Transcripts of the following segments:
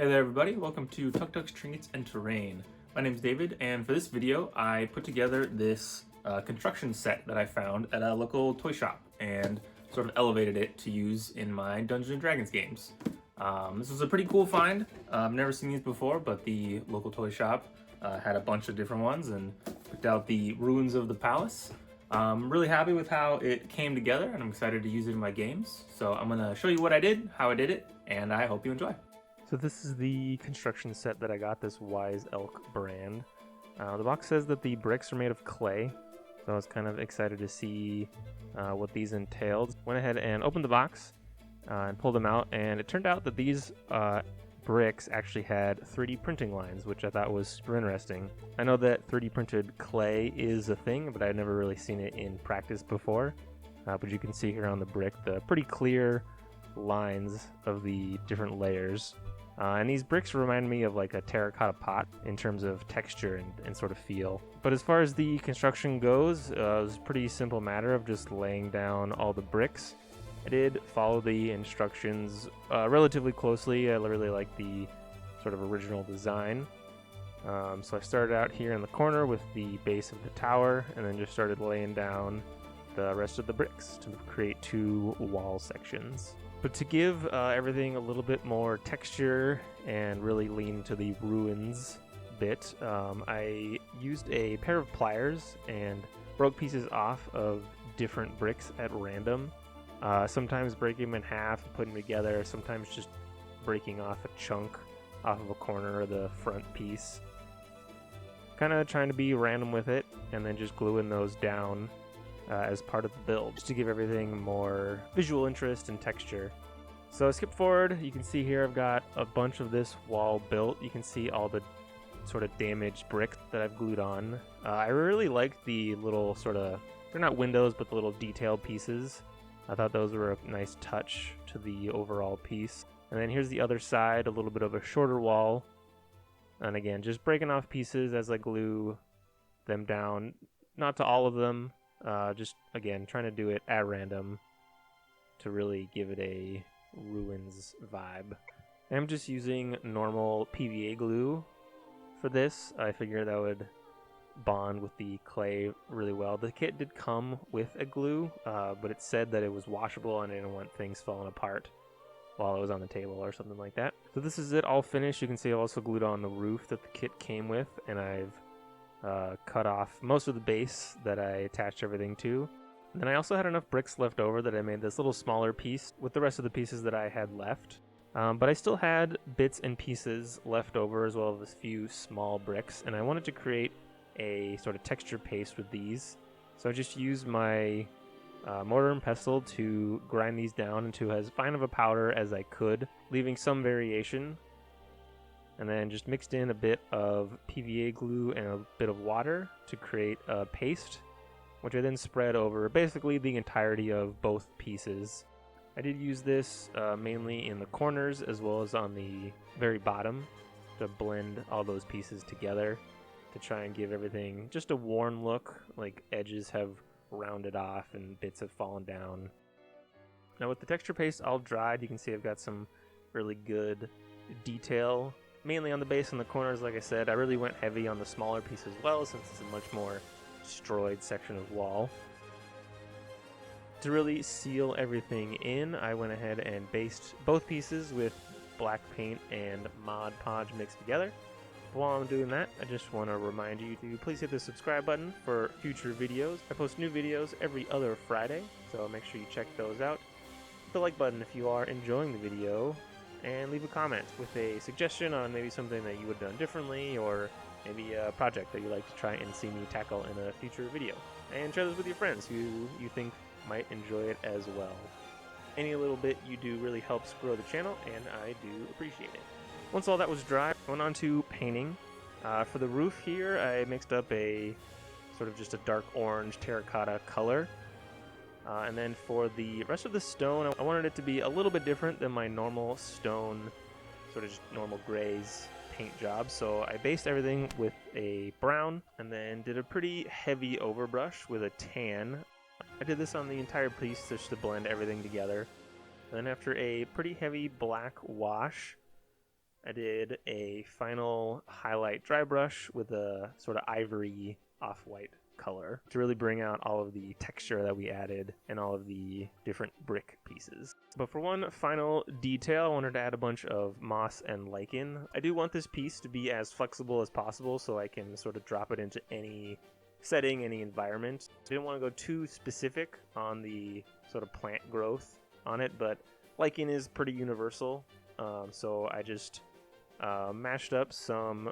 Hey there everybody, welcome to Tuk Tuks, Trinkets, and Terrain. My name's David, and for this video I put together this construction set that I found at a local toy shop and sort of elevated it to use in my Dungeons & Dragons games. This was a pretty cool find. I've never seen these before, but the local toy shop had a bunch of different ones and picked out the Ruins of the Palace. I'm really happy with how it came together and I'm excited to use it in my games. So I'm going to show you what I did, how I did it, and I hope you enjoy. So this is the construction set that I got, this Wise Elk brand. The box says that the bricks are made of clay, so I was kind of excited to see what these entailed. Went ahead and opened the box and pulled them out, and it turned out that these bricks actually had 3D printing lines, which I thought was super interesting. I know that 3D printed clay is a thing, but I'd never really seen it in practice before. But you can see here on the brick the pretty clear lines of the different layers. And these bricks remind me of like a terracotta pot in terms of texture and sort of feel. But as far as the construction goes, it was a pretty simple matter of just laying down all the bricks. I did follow the instructions relatively closely. I really like the sort of original design. So I started out here in the corner with the base of the tower and then just started laying down the rest of the bricks to create two wall sections. But to give everything a little bit more texture and really lean to the ruins bit, I used a pair of pliers and broke pieces off of different bricks at random. Sometimes breaking them in half and putting them together, sometimes just breaking off a chunk off of a corner of the front piece. Kind of trying to be random with it and then just gluing those down as part of the build, just to give everything more visual interest and texture. So I skip forward, you can see here I've got a bunch of this wall built. You can see all the sort of damaged bricks that I've glued on. I really like the little sort of, they're not windows, but the little detailed pieces. I thought those were a nice touch to the overall piece. And then here's the other side, a little bit of a shorter wall. And again, just breaking off pieces as I glue them down. Not to all of them, just again trying to do it at random to really give it a ruins vibe. I'm just using normal PVA glue for this. I figured that would bond with the clay really well. The kit did come with a glue, but it said that it was washable and I didn't want things falling apart while it was on the table or something like that. So this is it all finished. You can see I also glued on the roof that the kit came with, and I've cut off most of the base that I attached everything to. And then I also had enough bricks left over that I made this little smaller piece with the rest of the pieces that I had left. But I still had bits and pieces left over as well as a few small bricks, and I wanted to create a sort of texture paste with these. So I just used my mortar and pestle to grind these down into as fine of a powder as I could, leaving some variation. And then just mixed in a bit of PVA glue and a bit of water to create a paste, which I then spread over basically the entirety of both pieces. I did use this mainly in the corners as well as on the very bottom to blend all those pieces together to try and give everything just a worn look, like edges have rounded off and bits have fallen down. Now with the texture paste all dried, you can see I've got some really good detail mainly on the base and the corners. Like I said, I really went heavy on the smaller piece as well, since it's a much more destroyed section of wall. To really seal everything in, I went ahead and based both pieces with black paint and Mod Podge mixed together. But while I'm doing that, I just want to remind you to please hit the subscribe button for future videos. I post new videos every other Friday, so make sure you check those out. Hit the like button if you are enjoying the video, and leave a comment with a suggestion on maybe something that you would have done differently, or maybe a project that you'd like to try and see me tackle in a future video. And share this with your friends who you think might enjoy it as well. Any little bit you do really helps grow the channel, and I do appreciate it. Once all that was dry, I went on to painting. For the roof here, I mixed up a sort of just a dark orange terracotta color. And then for the rest of the stone, I wanted it to be a little bit different than my normal stone, sort of just normal grays paint job. So I based everything with a brown and then did a pretty heavy overbrush with a tan. I did this on the entire piece just to blend everything together. And then after a pretty heavy black wash, I did a final highlight dry brush with a sort of ivory off-white color to really bring out all of the texture that we added and all of the different brick pieces. But for one final detail, I wanted to add a bunch of moss and lichen. I do want this piece to be as flexible as possible so I can sort of drop it into any setting, any environment. I didn't want to go too specific on the sort of plant growth on it, but lichen is pretty universal. So I just mashed up some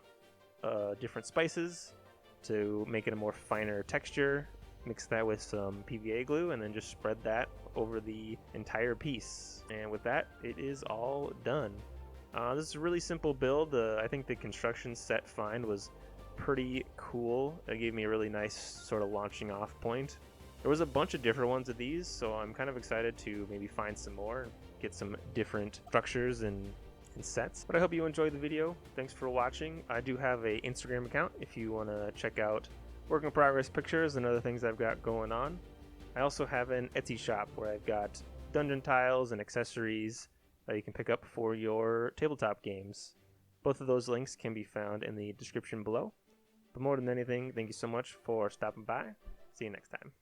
different spices to make it a more finer texture, mix that with some PVA glue, and then just spread that over the entire piece. And with that, it is all done. This is a really simple build. I think the construction set find was pretty cool. It gave me a really nice sort of launching off point. There was a bunch of different ones of these, so I'm kind of excited to maybe find some more and get some different structures and sets. But I hope you enjoyed the video. Thanks for watching. I do have a Instagram account if you want to check out work in progress pictures and other things I've got going on. I also have an Etsy shop where I've got dungeon tiles and accessories that you can pick up for your tabletop games. Both of those links can be found in the description below. But more than anything, thank you so much for stopping by. See you next time.